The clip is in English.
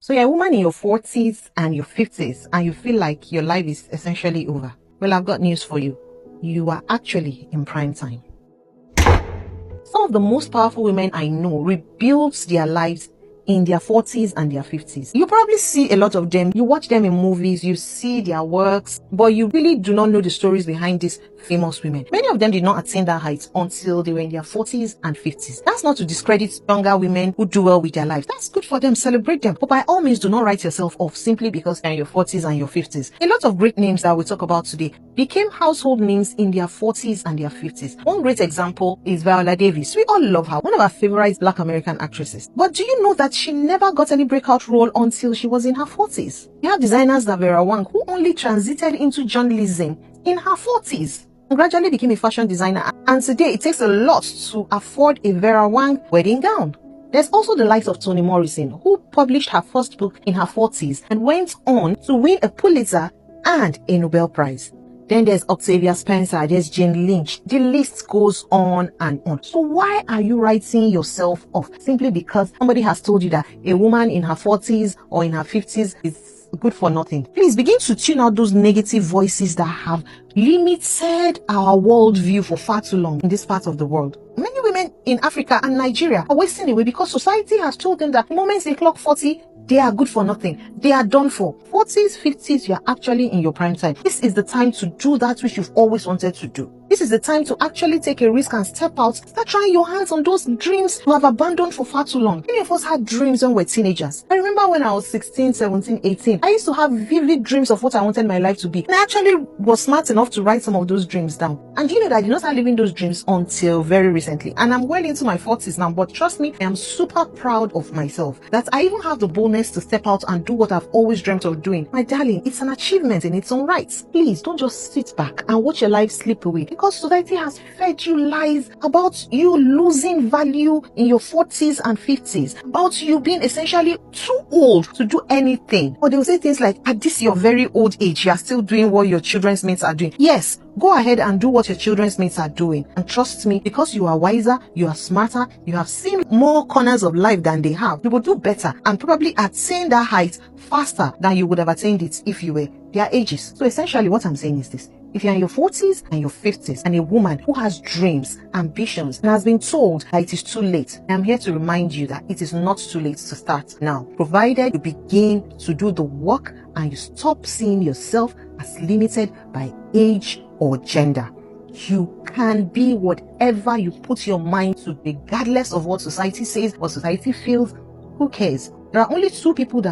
So you're a woman in your 40s and your 50s and you feel like your life is essentially over. Well, I've got news for you. You are actually in prime time. Some of the most powerful women I know rebuilt their lives in their 40s and their 50s. You probably see a lot of them. You watch them in movies, you see their works, but you really do not know the stories behind these famous women. Many of them did not attain that height until they were in their 40s and 50s. That's not to discredit younger women who do well with their lives. That's good for them. Celebrate them. But by all means, do not write yourself off simply because you're in your 40s and your 50s. A lot of great names that we talk about today became household names in their 40s and their 50s. One great example is Viola Davis. We all love her, one of our favorite Black American actresses. But do you know that she never got any breakout role until she was in her 40s? You have designers like Vera Wang, who only transited into journalism in her 40s and gradually became a fashion designer. And today it takes a lot to afford a Vera Wang wedding gown. There's also the likes of Toni Morrison, who published her first book in her 40s and went on to win a Pulitzer and a Nobel Prize. Then there's Octavia Spencer, there's Jane Lynch. The list goes on and on. So why are you writing yourself off simply because somebody has told you that a woman in her 40s or in her 50s is good for nothing? Please begin to tune out those negative voices that have limited our worldview for far too long in this part of the world. Many women in Africa and Nigeria are wasting away because society has told them that the moment they clock 40, they are good for nothing. They are done for. 40s, 50s, you are actually in your prime time. This is the time to do that which you've always wanted to do. This is the time to actually take a risk and step out. Start trying your hands on those dreams you have abandoned for far too long. Many of us had dreams when we were teenagers. I remember when I was 16, 17, 18, I used to have vivid dreams of what I wanted my life to be. And I actually was smart enough to write some of those dreams down. And you know that I did not start living those dreams until very recently. And I'm well into my 40s now, but trust me, I am super proud of myself that I even have the boldness to step out and do what I've always dreamt of doing. My darling, it's an achievement in its own right. Please don't just sit back and watch your life slip away because society has fed you lies about you losing value in your 40s and 50s, about you being essentially too old to do anything. Or they will say things like, at this your very old age, you are still doing what your children's mates are doing. Yes, go ahead and do what your children's mates are doing. And trust me, because you are wiser, you are smarter, you have seen more corners of life than they have, you will do better and probably attain that height faster than you would have attained it if you were their ages. So essentially what I'm saying is this. If you're in your 40s and your 50s and a woman who has dreams, ambitions, and has been told that it is too late, I'm here to remind you that it is not too late to start now, provided you begin to do the work and you stop seeing yourself as limited by age or gender. You can be whatever you put your mind to, regardless of what society says, what society feels. Who cares? There are only two people that